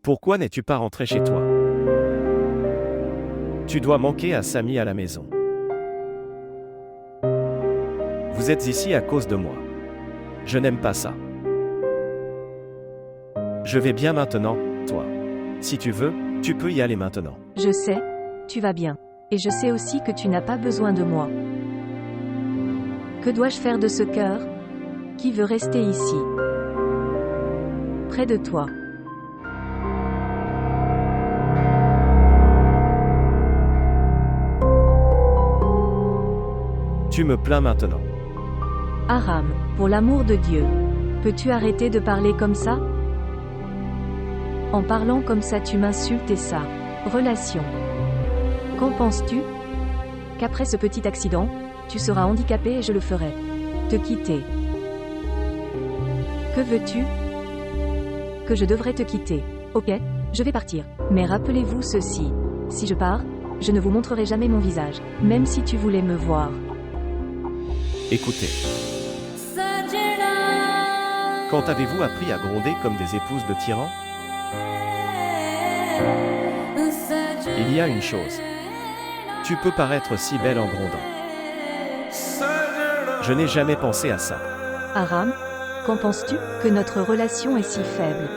Pourquoi n'es-tu pas rentré chez toi? Tu dois manquer à Samy à la maison. Vous êtes ici à cause de moi. Je n'aime pas ça. Je vais bien maintenant, toi. Si tu veux, tu peux y aller maintenant. Je sais, tu vas bien. Et je sais aussi que tu n'as pas besoin de moi. Que dois-je faire de ce cœur qui veut rester ici, près de toi? Tu me plains maintenant. Aram, pour l'amour de Dieu, peux-tu arrêter de parler comme ça? En parlant comme ça tu m'insultes et ça. Relation. Qu'en penses-tu? Qu'après ce petit accident, tu seras handicapé et je le ferai. Te quitter. Que veux-tu? Que je devrais te quitter. Ok, je vais partir. Mais rappelez-vous ceci. Si je pars, je ne vous montrerai jamais mon visage, même si tu voulais me voir. Écoutez. Quand avez-vous appris à gronder comme des épouses de tyrans? Il y a une chose. Tu peux paraître si belle en grondant. Je n'ai jamais pensé à ça. Aram, qu'en penses-tu? Que notre relation est si faible.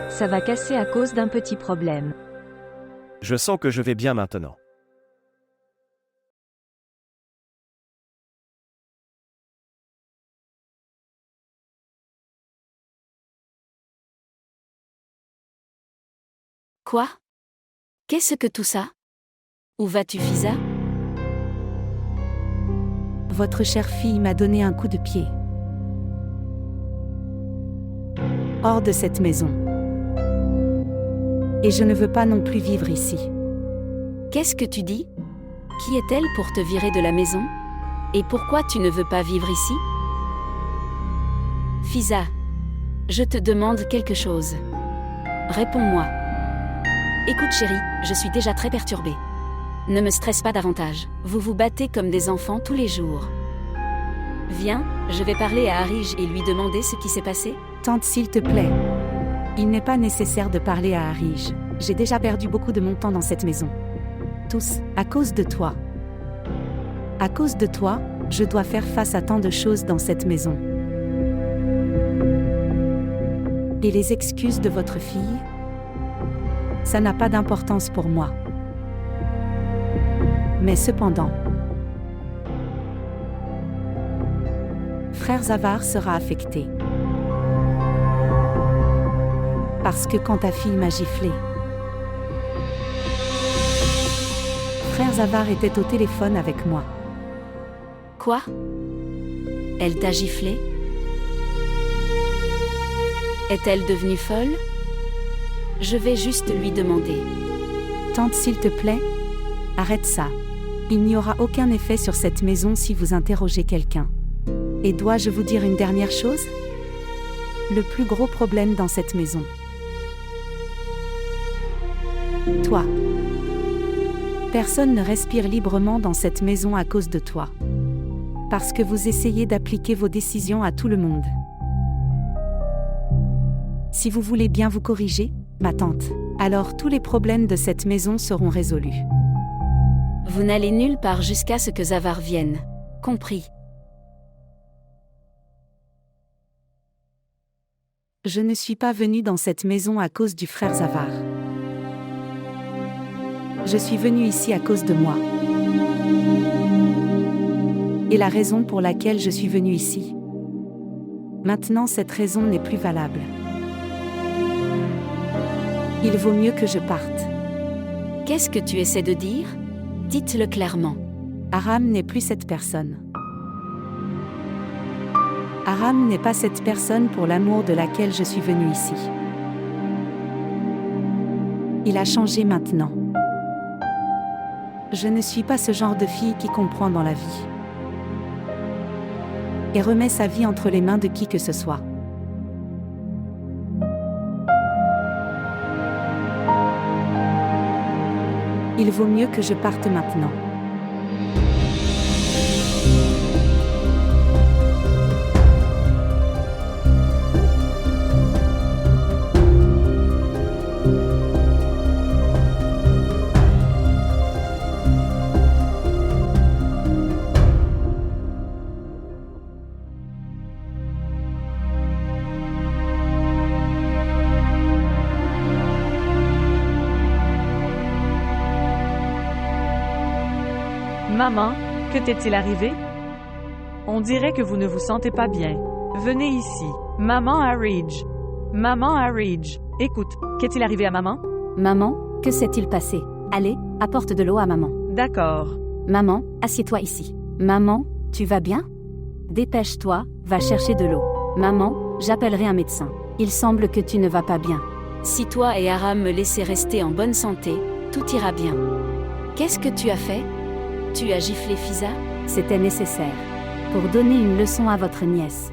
Ça va casser à cause d'un petit problème. Je sens que je vais bien maintenant. Quoi? Qu'est-ce que tout ça? Où vas-tu, Fisa? Votre chère fille m'a donné un coup de pied. Hors de cette maison. Et je ne veux pas non plus vivre ici. Qu'est-ce que tu dis? Qui est-elle pour te virer de la maison? Et pourquoi tu ne veux pas vivre ici? Fisa, je te demande quelque chose. Réponds-moi. Écoute chérie, je suis déjà très perturbée. Ne me stresse pas davantage, vous vous battez comme des enfants tous les jours. Viens, je vais parler à Arij et lui demander ce qui s'est passé. Tante, s'il te plaît. Il n'est pas nécessaire de parler à Arij. J'ai déjà perdu beaucoup de mon temps dans cette maison. Tous, à cause de toi. À cause de toi, je dois faire face à tant de choses dans cette maison. Et les excuses de votre fille? Ça n'a pas d'importance pour moi. Mais cependant, Frère Zavar sera affecté. Parce que quand ta fille m'a giflé, Frère Zavar était au téléphone avec moi. Quoi? Elle t'a giflé? Est-elle devenue folle? Je vais juste lui demander. Tante, s'il te plaît, arrête ça. Il n'y aura aucun effet sur cette maison si vous interrogez quelqu'un. Et dois-je vous dire une dernière chose? Le plus gros problème dans cette maison. Toi. Personne ne respire librement dans cette maison à cause de toi. Parce que vous essayez d'appliquer vos décisions à tout le monde. Si vous voulez bien vous corriger, ma tante, alors tous les problèmes de cette maison seront résolus. Vous n'allez nulle part jusqu'à ce que Zavar vienne. Compris. Je ne suis pas venue dans cette maison à cause du frère Zavar. Je suis venue ici à cause de moi. Et la raison pour laquelle je suis venue ici. Maintenant, cette raison n'est plus valable. Il vaut mieux que je parte. Qu'est-ce que tu essaies de dire? Dites-le clairement. Aram n'est plus cette personne. Aram n'est pas cette personne pour l'amour de laquelle je suis venue ici. Il a changé maintenant. Je ne suis pas ce genre de fille qui comprend dans la vie. Et remet sa vie entre les mains de qui que ce soit. Il vaut mieux que je parte maintenant. Maman, que t'est-il arrivé? On dirait que vous ne vous sentez pas bien. Venez ici. Maman à Ridge. Maman à Ridge. Écoute, qu'est-il arrivé à maman? Maman, que s'est-il passé? Allez, apporte de l'eau à maman. D'accord. Maman, assieds-toi ici. Maman, tu vas bien? Dépêche-toi, va chercher de l'eau. Maman, j'appellerai un médecin. Il semble que tu ne vas pas bien. Si toi et Aram me laissez rester en bonne santé, tout ira bien. Qu'est-ce que tu as fait? Tu as giflé Fisa? C'était nécessaire. Pour donner une leçon à votre nièce.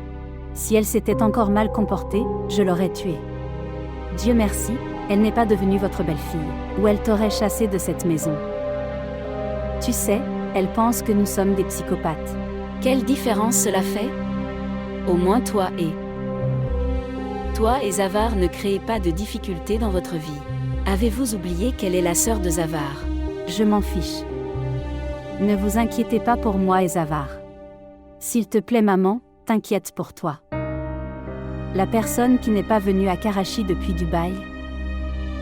Si elle s'était encore mal comportée, je l'aurais tuée. Dieu merci, elle n'est pas devenue votre belle-fille, ou elle t'aurait chassé de cette maison. Tu sais, elle pense que nous sommes des psychopathes. Quelle différence cela fait? Au moins toi et Zavar ne créez pas de difficultés dans votre vie. Avez-vous oublié qu'elle est la sœur de Zavar? Je m'en fiche. Ne vous inquiétez pas pour moi et Zavar. S'il te plaît maman, t'inquiète pour toi. La personne qui n'est pas venue à Karachi depuis Dubaï.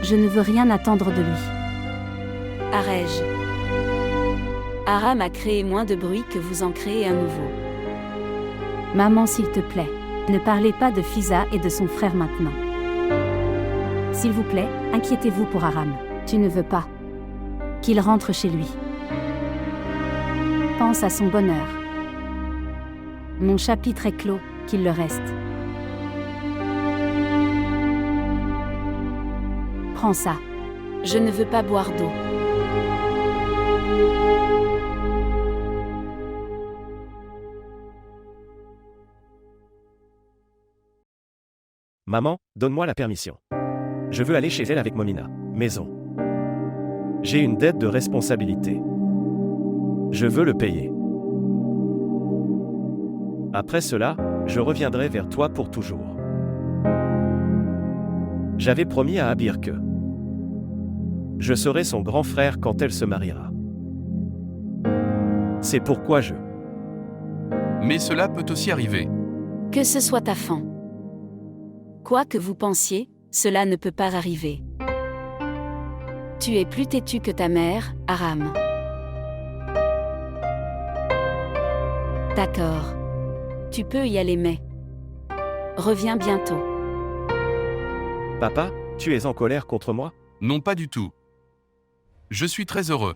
Je ne veux rien attendre de lui. Arej. Aram a créé moins de bruit que vous en créez un nouveau. Maman s'il te plaît, ne parlez pas de Fisa et de son frère maintenant. S'il vous plaît, inquiétez-vous pour Aram. Tu ne veux pas qu'il rentre chez lui. Pense à son bonheur. Mon chapitre est clos, qu'il le reste. Prends ça. Je ne veux pas boire d'eau. Maman, donne-moi la permission. Je veux aller chez elle avec Momina. Maison. J'ai une dette de responsabilité. Je veux le payer. Après cela, je reviendrai vers toi pour toujours. J'avais promis à Abir que je serai son grand frère quand elle se mariera. C'est pourquoi je... Mais cela peut aussi arriver. Que ce soit ta fin. Quoi que vous pensiez, cela ne peut pas arriver. Tu es plus têtu que ta mère, Aram. D'accord. Tu peux y aller mais... Reviens bientôt. Papa, tu es en colère contre moi? Non, pas du tout. Je suis très heureux.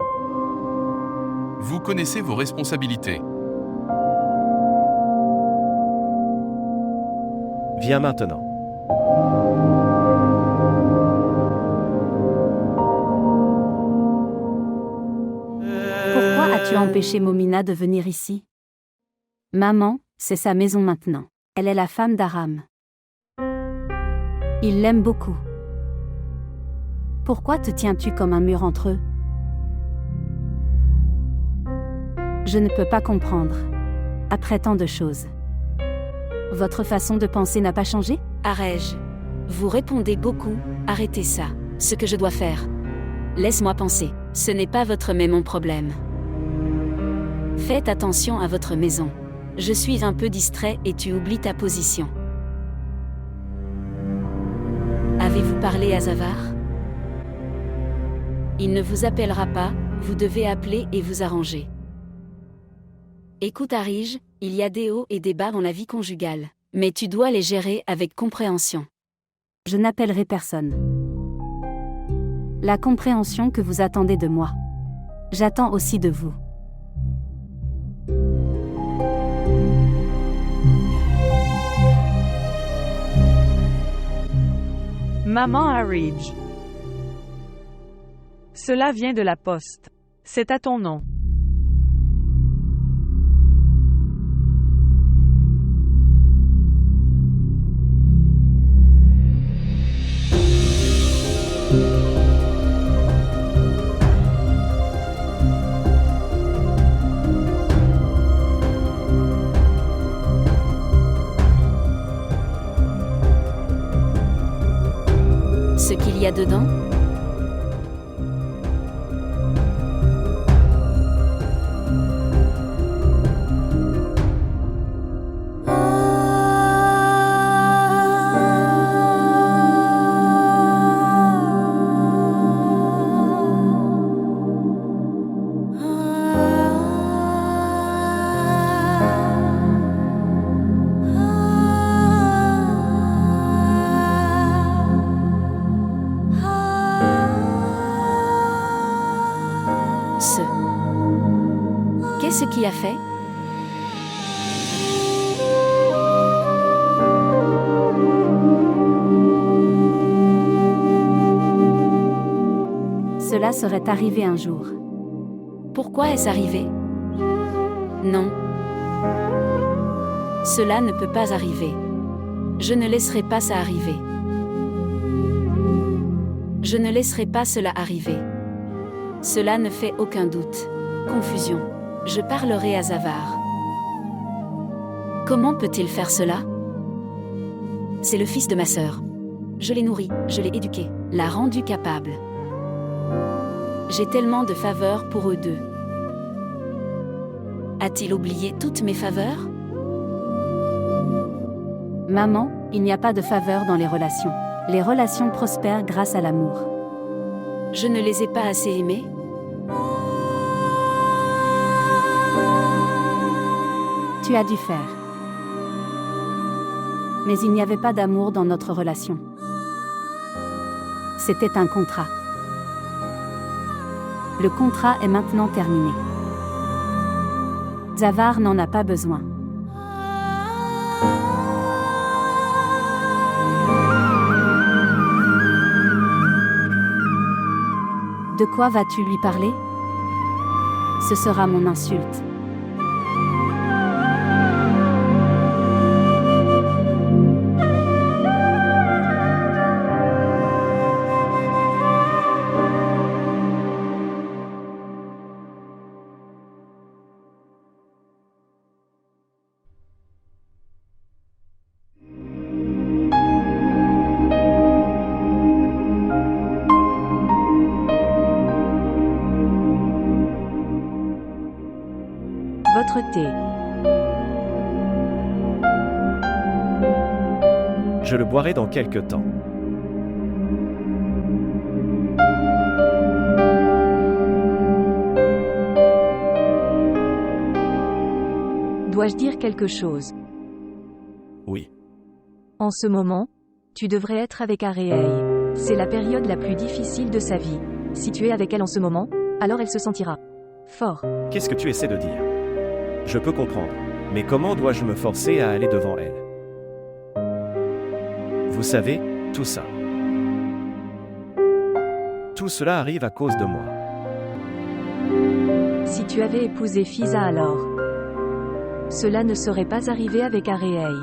Vous connaissez vos responsabilités. Viens maintenant. Pourquoi as-tu empêché Momina de venir ici? Maman, c'est sa maison maintenant. Elle est la femme d'Aram. Il l'aime beaucoup. Pourquoi te tiens-tu comme un mur entre eux? Je ne peux pas comprendre. Après tant de choses. Votre façon de penser n'a pas changé? Arej. Vous répondez beaucoup, arrêtez ça. Ce que je dois faire. Laisse-moi penser. Ce n'est pas votre mais mon problème. Faites attention à votre maison. Je suis un peu distrait et tu oublies ta position. Avez-vous parlé à Zavar? Il ne vous appellera pas, vous devez appeler et vous arranger. Écoute Arij, il y a des hauts et des bas dans la vie conjugale, mais tu dois les gérer avec compréhension. Je n'appellerai personne. La compréhension que vous attendez de moi. J'attends aussi de vous. Maman à Ridge. Cela vient de la poste. C'est à ton nom. Ce qu'il y a dedans? ce qui a fait? Cela serait arrivé un jour. Pourquoi est-ce arrivé? Non. Cela ne peut pas arriver. Je ne laisserai pas ça arriver. Je ne laisserai pas cela arriver. Cela ne fait aucun doute. Confusion. Je parlerai à Zavar. Comment peut-il faire cela? C'est le fils de ma sœur. Je l'ai nourri, je l'ai éduqué, l'a rendu capable. J'ai tellement de faveurs pour eux deux. A-t-il oublié toutes mes faveurs? Maman, il n'y a pas de faveur dans les relations. Les relations prospèrent grâce à l'amour. Je ne les ai pas assez aimés? Tu as dû faire. Mais il n'y avait pas d'amour dans notre relation. C'était un contrat. Le contrat est maintenant terminé. Zavar n'en a pas besoin. De quoi vas-tu lui parler? Ce sera mon insulte. Votre thé. Je le boirai dans quelque temps. Dois-je dire quelque chose? Oui. En ce moment, tu devrais être avec Aréaï. C'est la période la plus difficile de sa vie. Si tu es avec elle en ce moment, alors elle se sentira fort. Qu'est-ce que tu essaies de dire? Je peux comprendre. Mais comment dois-je me forcer à aller devant elle? Vous savez, tout ça. Tout cela arrive à cause de moi. Si tu avais épousé Fiza alors, cela ne serait pas arrivé avec Aréaï.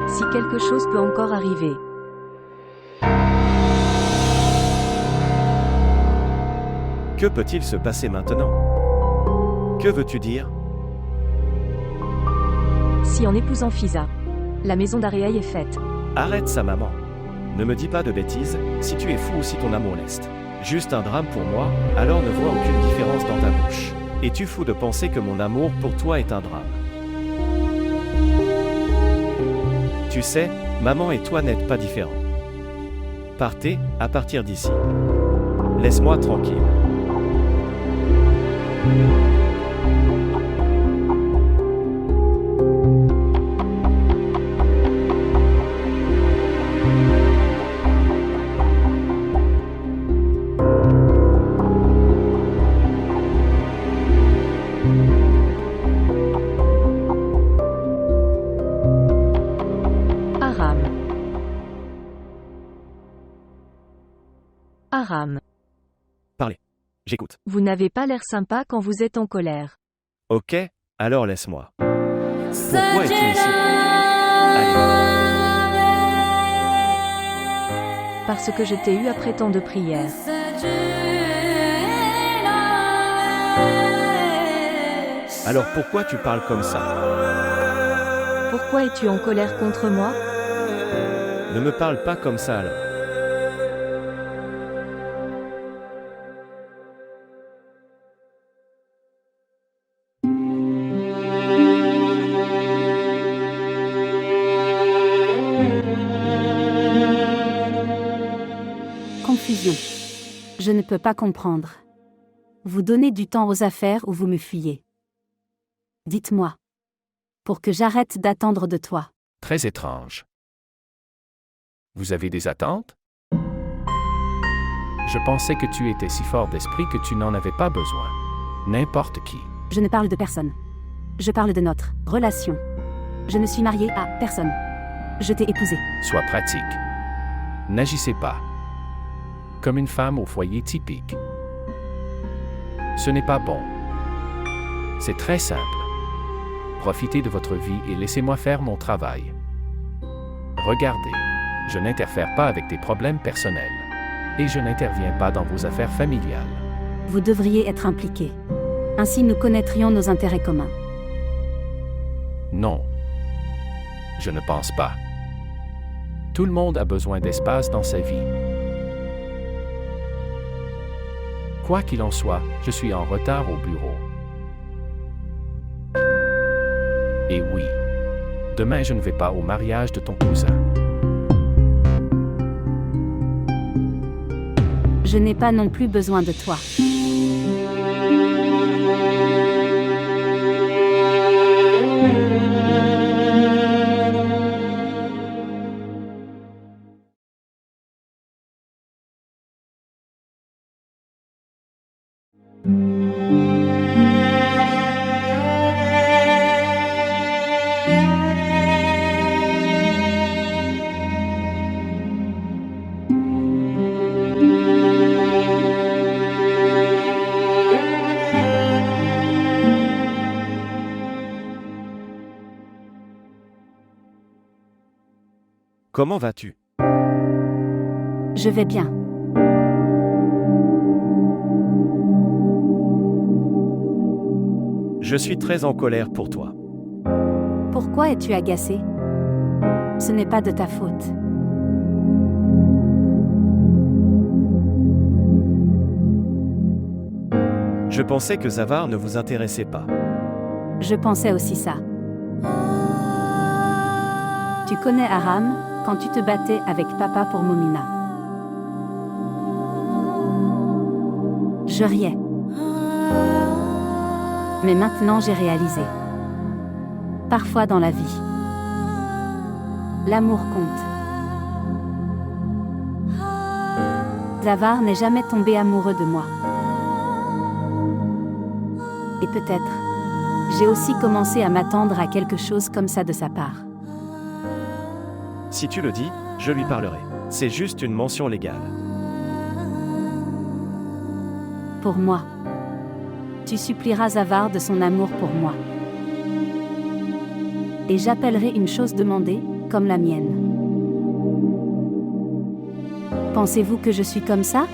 Si quelque chose peut encore arriver. Que peut-il se passer maintenant? Que veux-tu dire? Si en épousant Fiza, la maison d'Aréaï est faite. Arrête ça, maman. Ne me dis pas de bêtises, si tu es fou ou si ton amour l'est. Juste un drame pour moi, alors ne vois aucune différence dans ta bouche. Es-tu fou de penser que mon amour pour toi est un drame? Tu sais, maman et toi n'êtes pas différents. Partez, à partir d'ici. Laisse-moi tranquille. Aram. Parlez. J'écoute. Vous n'avez pas l'air sympa quand vous êtes en colère. Ok, alors laisse-moi. Pourquoi es-tu ici? Allez. Parce que je t'ai eu après tant de prières. Alors pourquoi tu parles comme ça? Pourquoi es-tu en colère contre moi? Ne me parle pas comme ça alors. Confusion. Je ne peux pas comprendre. Vous donnez du temps aux affaires ou vous me fuyez. Dites-moi. Pour que j'arrête d'attendre de toi. Très étrange. Vous avez des attentes? Je pensais que tu étais si fort d'esprit que tu n'en avais pas besoin. N'importe qui. Je ne parle de personne. Je parle de notre relation. Je ne suis mariée à personne. Je t'ai épousé. Sois pratique. N'agissez pas comme une femme au foyer typique. Ce n'est pas bon. C'est très simple. Profitez de votre vie et laissez-moi faire mon travail. Regardez, je n'interfère pas avec tes problèmes personnels. Et je n'interviens pas dans vos affaires familiales. Vous devriez être impliqué. Ainsi nous connaîtrions nos intérêts communs. Non. Je ne pense pas. Tout le monde a besoin d'espace dans sa vie. Quoi qu'il en soit, je suis en retard au bureau. Et oui, demain je ne vais pas au mariage de ton cousin. Je n'ai pas non plus besoin de toi. Comment vas-tu? Je vais bien. Je suis très en colère pour toi. Pourquoi es-tu agacé? Ce n'est pas de ta faute. Je pensais que Zavar ne vous intéressait pas. Je pensais aussi ça. Tu connais Aram, quand tu te battais avec papa pour Momina. Je riais. Mais maintenant j'ai réalisé. Parfois dans la vie, l'amour compte. Zavar n'est jamais tombé amoureux de moi. Et peut-être, j'ai aussi commencé à m'attendre à quelque chose comme ça de sa part. Si tu le dis, je lui parlerai. C'est juste une mention légale. Pour moi, tu supplieras Zavar de son amour pour moi. Et j'appellerai une chose demandée, comme la mienne. Pensez-vous que je suis comme ça?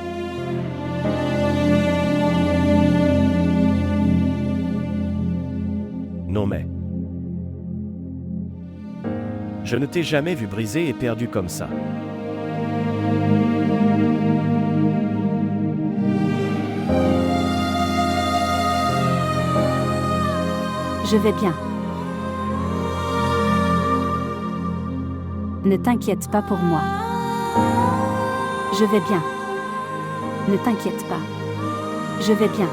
Non mais... Je ne t'ai jamais vu brisé et perdu comme ça. Je vais bien. Ne t'inquiète pas pour moi. Je vais bien. Ne t'inquiète pas. Je vais bien.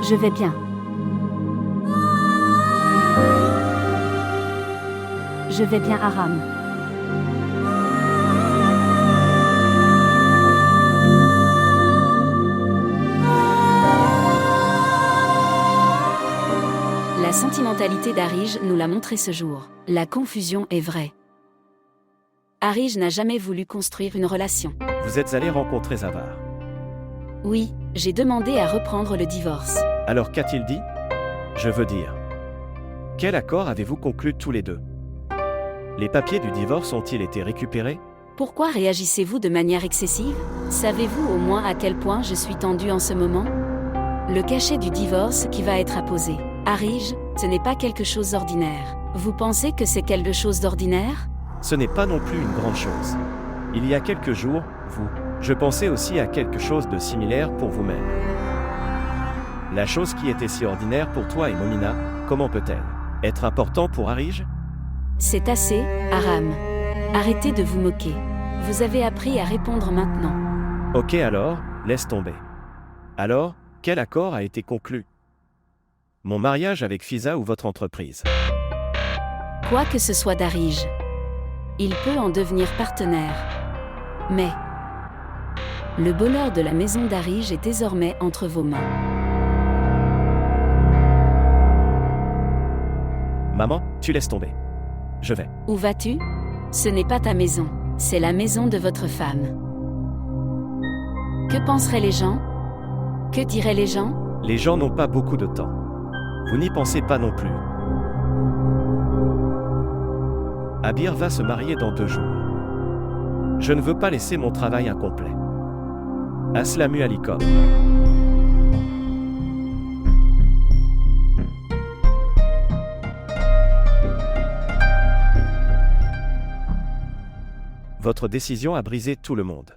Je vais bien. Je vais bien, Aram. La sentimentalité d'Arij nous l'a montré ce jour. La confusion est vraie. Arij n'a jamais voulu construire une relation. Vous êtes allé rencontrer Zavar. Oui, j'ai demandé à reprendre le divorce. Alors qu'a-t-il dit? Je veux dire... Quel accord avez-vous conclu tous les deux? Les papiers du divorce ont-ils été récupérés? Pourquoi réagissez-vous de manière excessive? Savez-vous au moins à quel point je suis tendue en ce moment? Le cachet du divorce qui va être apposé. Arij, ce n'est pas quelque chose d'ordinaire. Vous pensez que c'est quelque chose d'ordinaire? Ce n'est pas non plus une grande chose. Il y a quelques jours, je pensais aussi à quelque chose de similaire pour vous-même. La chose qui était si ordinaire pour toi et Momina, comment peut-elle être important pour Arij? C'est assez, Aram. Arrêtez de vous moquer. Vous avez appris à répondre maintenant. Ok alors, laisse tomber. Alors, quel accord a été conclu? Mon mariage avec Fiza ou votre entreprise? Quoi que ce soit d'Arij. Il peut en devenir partenaire. Mais, Le bonheur de la maison d'Arij est désormais entre vos mains. Maman, tu laisses tomber. Je vais. Où vas-tu? Ce n'est pas ta maison, c'est la maison de votre femme. Que penseraient les gens? Que diraient les gens? Les gens n'ont pas beaucoup de temps. Vous n'y pensez pas non plus. Abir va se marier dans 2 jours. Je ne veux pas laisser mon travail incomplet. Aslamu alaikum. Votre décision a brisé tout le monde.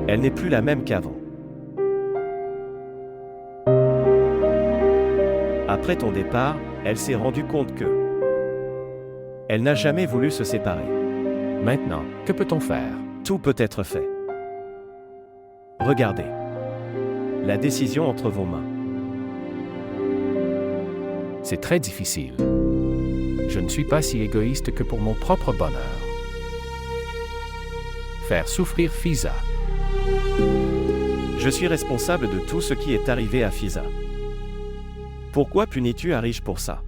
Elle n'est plus la même qu'avant. Après ton départ, elle s'est rendue compte que elle n'a jamais voulu se séparer. Maintenant, que peut-on faire? Tout peut être fait. Regardez. La décision entre vos mains. C'est très difficile. Je ne suis pas si égoïste que pour mon propre bonheur. Faire souffrir Fiza. Je suis responsable de tout ce qui est arrivé à Fiza. Pourquoi punis-tu Arij pour ça?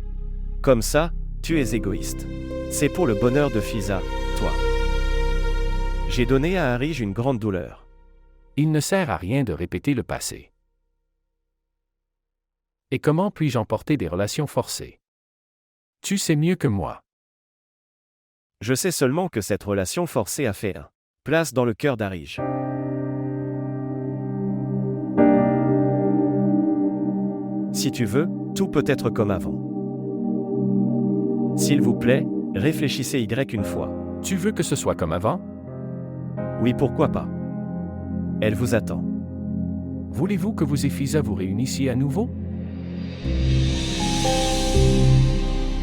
Comme ça, tu es égoïste. C'est pour le bonheur de Fiza, toi. J'ai donné à Arij une grande douleur. Il ne sert à rien de répéter le passé. Et comment puis-je emporter des relations forcées? Tu sais mieux que moi. Je sais seulement que cette relation forcée a fait un place dans le cœur d'Arij. Si tu veux, tout peut être comme avant. S'il vous plaît, réfléchissez une fois. Tu veux que ce soit comme avant? Oui, pourquoi pas? Elle vous attend. Voulez-vous que vous et Fiza vous réunissiez à nouveau?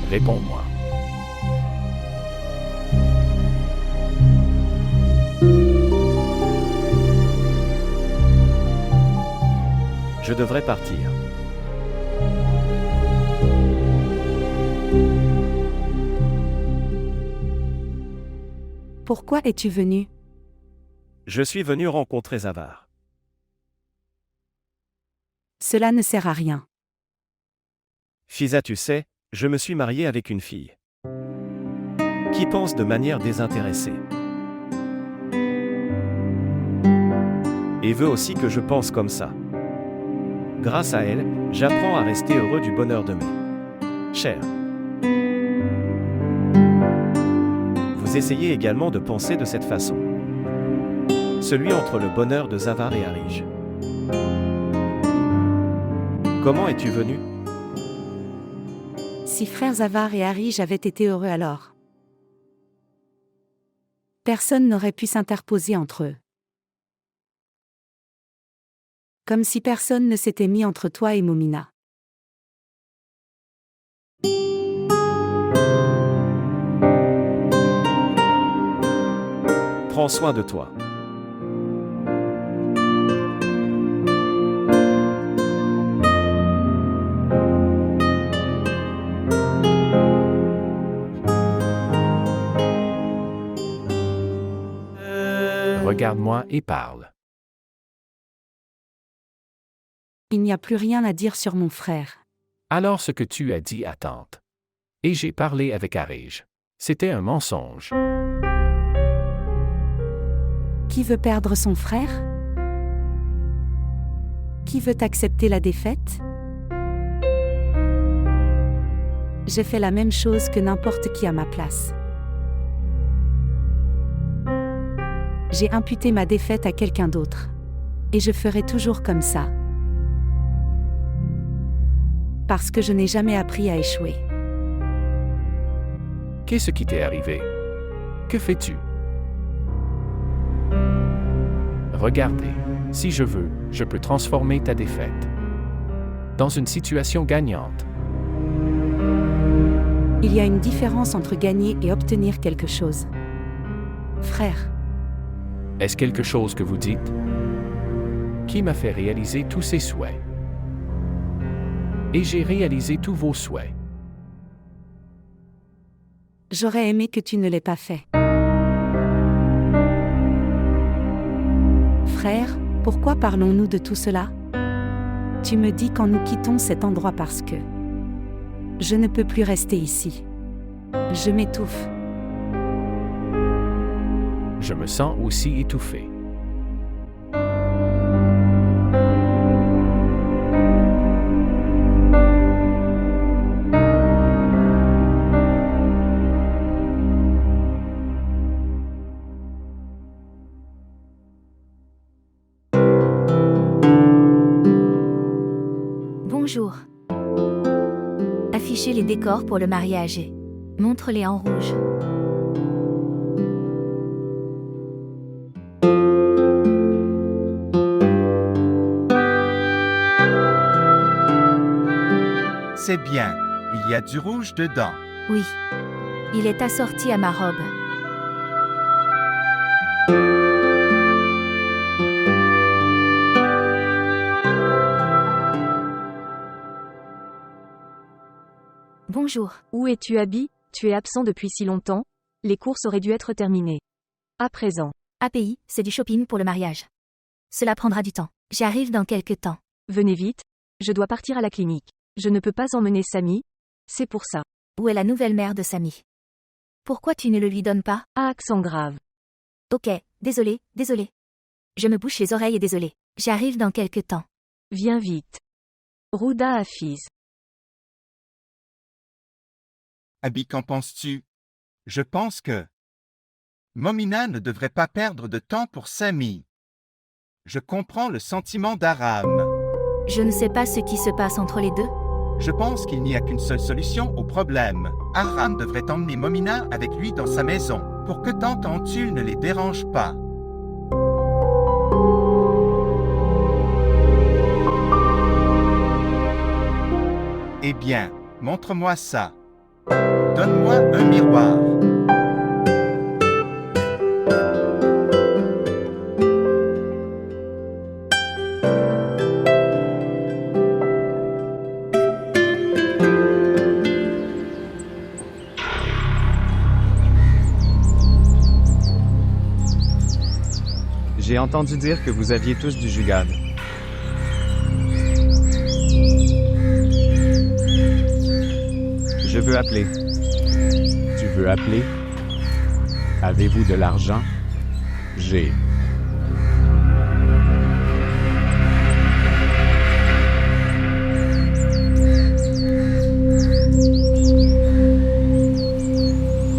Réponds-moi. Je devrais partir. Pourquoi es-tu venu? Je suis venu rencontrer Zavar. Cela ne sert à rien. Fiza, tu sais, je me suis marié avec une fille qui pense de manière désintéressée et veut aussi que je pense comme ça. Grâce à elle, j'apprends à rester heureux du bonheur de mes chers. Vous essayez également de penser de cette façon. Celui entre le bonheur de Zavar et Arij. Comment es-tu venu? Si frère Zavar et Arij avaient été heureux alors, personne n'aurait pu s'interposer entre eux. Comme si personne ne s'était mis entre toi et Momina. Prends soin de toi. Regarde-moi et parle. Il n'y a plus rien à dire sur mon frère. Alors ce que tu as dit à tante. Et j'ai parlé avec Arij. C'était un mensonge. Qui veut perdre son frère? Qui veut accepter la défaite? J'ai fait la même chose que n'importe qui à ma place. J'ai imputé ma défaite à quelqu'un d'autre. Et je ferai toujours comme ça. Parce que je n'ai jamais appris à échouer. Qu'est-ce qui t'est arrivé? Que fais-tu? Regardez, si je veux, je peux transformer ta défaite dans une situation gagnante. Il y a une différence entre gagner et obtenir quelque chose. Frère. Est-ce quelque chose que vous dites? Qui m'a fait réaliser tous ses souhaits? Et j'ai réalisé tous vos souhaits. J'aurais aimé que tu ne l'aies pas fait. Pourquoi parlons-nous de tout cela? Tu me dis quand nous quittons cet endroit parce que je ne peux plus rester ici. Je m'étouffe. Je me sens aussi étouffé. Bonjour. Affichez les décors pour le mariage et montre-les en rouge. C'est bien, il y a du rouge dedans. Oui. Il est assorti à ma robe. Bonjour. Où es-tu, Abby? Tu es absent depuis si longtemps? Les courses auraient dû être terminées. À présent. API, c'est du shopping pour le mariage. Cela prendra du temps. J'arrive dans quelques temps. Venez vite. Je dois partir à la clinique. Je ne peux pas emmener Sammy. C'est pour ça. Où est la nouvelle mère de Sammy? Pourquoi tu ne le lui donnes pas? À accent grave. Ok, désolé. Je me bouche les oreilles et désolé. J'arrive dans quelques temps. Viens vite. Ruda Hafiz. Abby, qu'en penses-tu? Je pense que Momina ne devrait pas perdre de temps pour Sammy. Je comprends le sentiment d'Aram. Je ne sais pas ce qui se passe entre les deux. Je pense qu'il n'y a qu'une seule solution au problème. Aram devrait emmener Momina avec lui dans sa maison, pour que tante Antul ne les dérange pas. Eh bien, montre-moi ça. Donne-moi un miroir. J'ai entendu dire que vous aviez tous du jugad. Je veux appeler. Tu veux appeler? Avez-vous de l'argent? J'ai.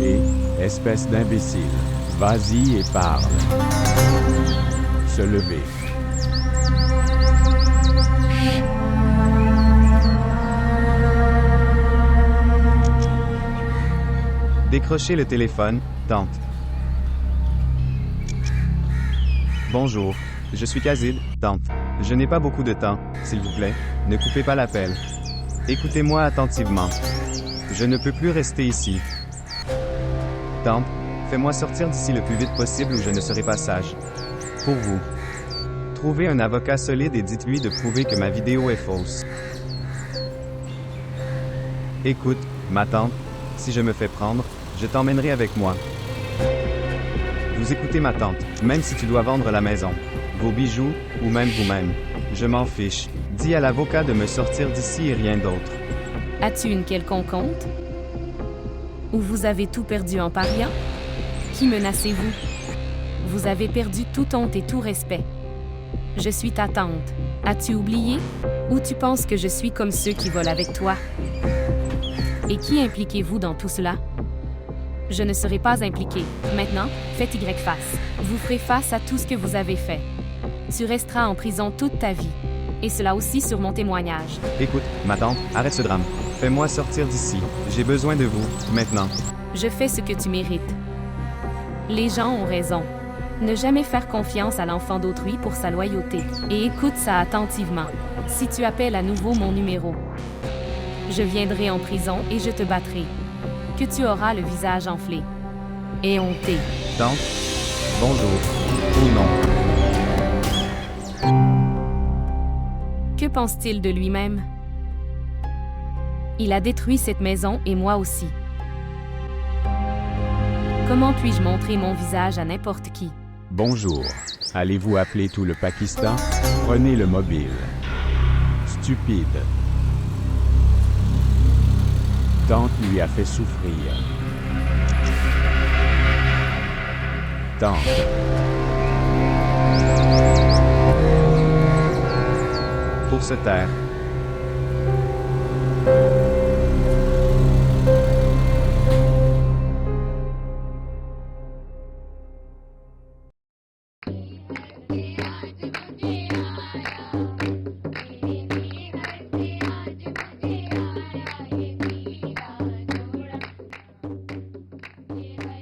Et, espèce d'imbécile, vas-y et parle. Se lever. Décrochez le téléphone, tante. Bonjour, je suis Kazil, tante. Je n'ai pas beaucoup de temps, s'il vous plaît. Ne coupez pas l'appel. Écoutez-moi attentivement. Je ne peux plus rester ici. Tante, fais-moi sortir d'ici le plus vite possible ou je ne serai pas sage. Pour vous. Trouvez un avocat solide et dites-lui de prouver que ma vidéo est fausse. Écoute, ma tante, si je me fais prendre, je t'emmènerai avec moi. Vous écoutez ma tante, même si tu dois vendre la maison, vos bijoux, ou même vous-même. Je m'en fiche. Dis à l'avocat de me sortir d'ici et rien d'autre. As-tu une quelconque honte? Ou vous avez tout perdu en pariant? Qui menacez-vous? Vous avez perdu toute honte et tout respect. Je suis ta tante. As-tu oublié? Ou tu penses que je suis comme ceux qui volent avec toi? Et qui impliquez-vous dans tout cela? Je ne serai pas impliqué. Maintenant, faites Y face. Vous ferez face à tout ce que vous avez fait. Tu resteras en prison toute ta vie. Et cela aussi sur mon témoignage. Écoute, ma tante, arrête ce drame. Fais-moi sortir d'ici. J'ai besoin de vous, maintenant. Je fais ce que tu mérites. Les gens ont raison. Ne jamais faire confiance à l'enfant d'autrui pour sa loyauté. Et écoute ça attentivement. Si tu appelles à nouveau mon numéro, je viendrai en prison et je te battrai. Que tu auras le visage enflé. Et honté. Tante, bonjour. Ou non. Que pense-t-il de lui-même? Il a détruit cette maison et moi aussi. Comment puis-je montrer mon visage à n'importe qui? Bonjour. Allez-vous appeler tout le Pakistan? Prenez le mobile. Stupide. Tante lui a fait souffrir. Tante. Pour se taire.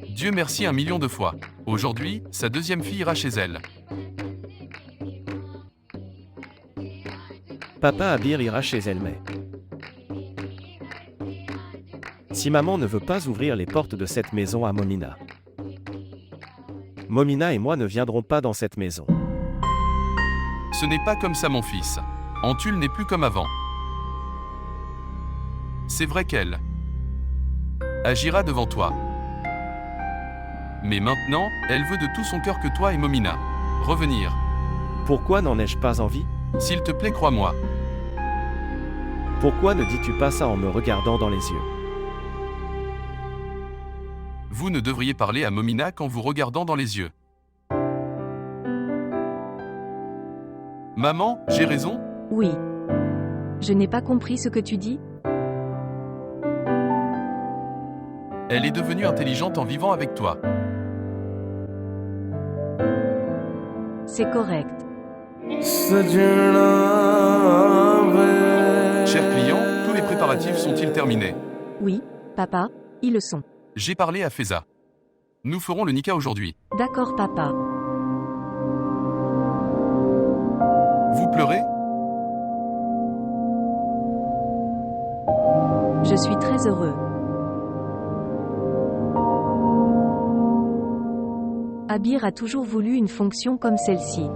Dieu merci 1 million de fois. Aujourd'hui, sa deuxième fille ira chez elle. Papa Abir ira chez elle mais... Si maman ne veut pas ouvrir les portes de cette maison à Momina. Momina et moi ne viendrons pas dans cette maison. Ce n'est pas comme ça mon fils. Antul n'est plus comme avant. C'est vrai qu'elle agira devant toi. Mais maintenant, elle veut de tout son cœur que toi et Momina revenir. Pourquoi n'en ai-je pas envie? S'il te plaît, crois-moi. Pourquoi ne dis-tu pas ça en me regardant dans les yeux? Vous ne devriez parler à Momina qu'en vous regardant dans les yeux. Maman, j'ai raison? Oui. Je n'ai pas compris ce que tu dis. Elle est devenue intelligente en vivant avec toi. C'est correct. Cher client, tous les préparatifs sont-ils terminés? Oui, papa, ils le sont. J'ai parlé à Feza. Nous ferons le nikah aujourd'hui. D'accord, papa. Vous pleurez? Je suis très heureux. Abir a toujours voulu une fonction comme celle-ci.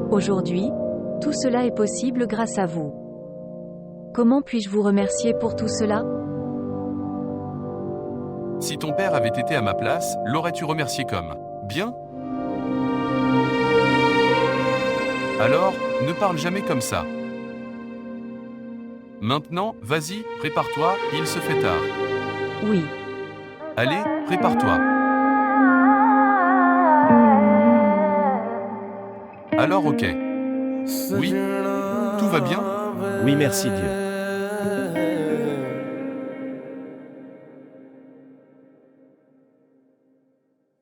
Aujourd'hui, tout cela est possible grâce à vous. Comment puis-je vous remercier pour tout cela? Si ton père avait été à ma place, l'aurais-tu remercié comme bien? Alors, ne parle jamais comme ça. Maintenant, vas-y, prépare-toi, il se fait tard. Oui. Allez, prépare-toi. Alors ok. Oui? Tout va bien? Oui, merci Dieu.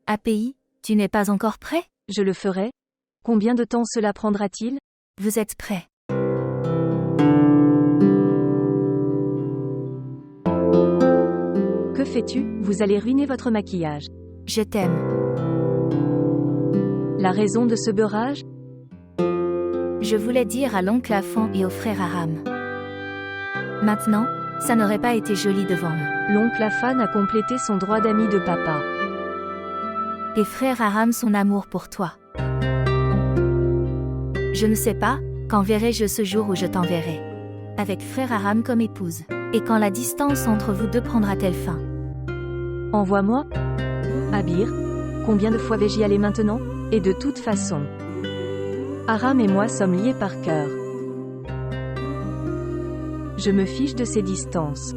API, tu n'es pas encore prêt? Je le ferai. Combien de temps cela prendra-t-il? Vous êtes prêt? Que fais-tu? Vous allez ruiner votre maquillage. Je t'aime. La raison de ce beurrage? Je voulais dire à l'oncle Afan et au frère Aram. Maintenant, ça n'aurait pas été joli devant eux. L'oncle Afan a complété son droit d'ami de papa. Et frère Aram son amour pour toi. Je ne sais pas, quand verrai-je ce jour où je t'enverrai. Avec frère Aram comme épouse. Et quand la distance entre vous deux prendra-t-elle fin? Envoie-moi. Abir, combien de fois vais-je y aller maintenant? Et de toute façon. Aram et moi sommes liés par cœur. Je me fiche de ces distances.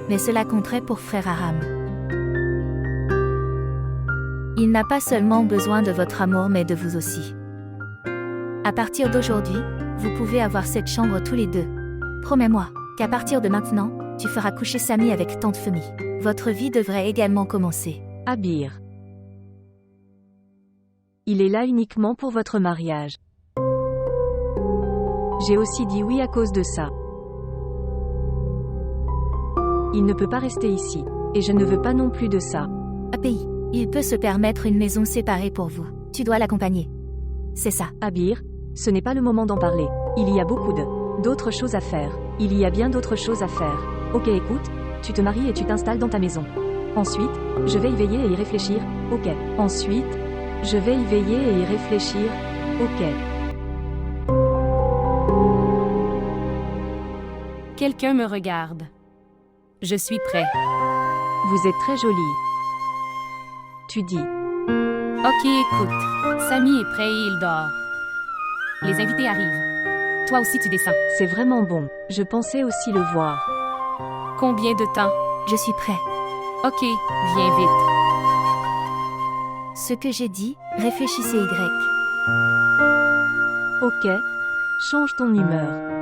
Mais cela compterait pour frère Aram. Il n'a pas seulement besoin de votre amour mais de vous aussi. À partir d'aujourd'hui, vous pouvez avoir cette chambre tous les deux. Promets-moi qu'à partir de maintenant, tu feras coucher Sami avec tante Femi. Votre vie devrait également commencer. Abir. Il est là uniquement pour votre mariage. J'ai aussi dit oui à cause de ça. Il ne peut pas rester ici. Et je ne veux pas non plus de ça. API, il peut se permettre une maison séparée pour vous. Tu dois l'accompagner. C'est ça. Abir, ce n'est pas le moment d'en parler. Il y a beaucoup d'autres choses à faire. Il y a bien d'autres choses à faire. Ok, écoute, tu te maries et tu t'installes dans ta maison. Ensuite, je vais y veiller et y réfléchir. Ok. Ensuite, je vais y veiller et y réfléchir. Ok. Quelqu'un me regarde. Je suis prêt. Vous êtes très jolie. tu dis. Ok, écoute. Samy est prêt et il dort. Les invités arrivent. Toi aussi tu descends. C'est vraiment bon. Je pensais aussi le voir. Combien de temps? Je suis prêt. Ok, viens vite. Ce que j'ai dit, réfléchissez Y. Ok. Change ton humeur.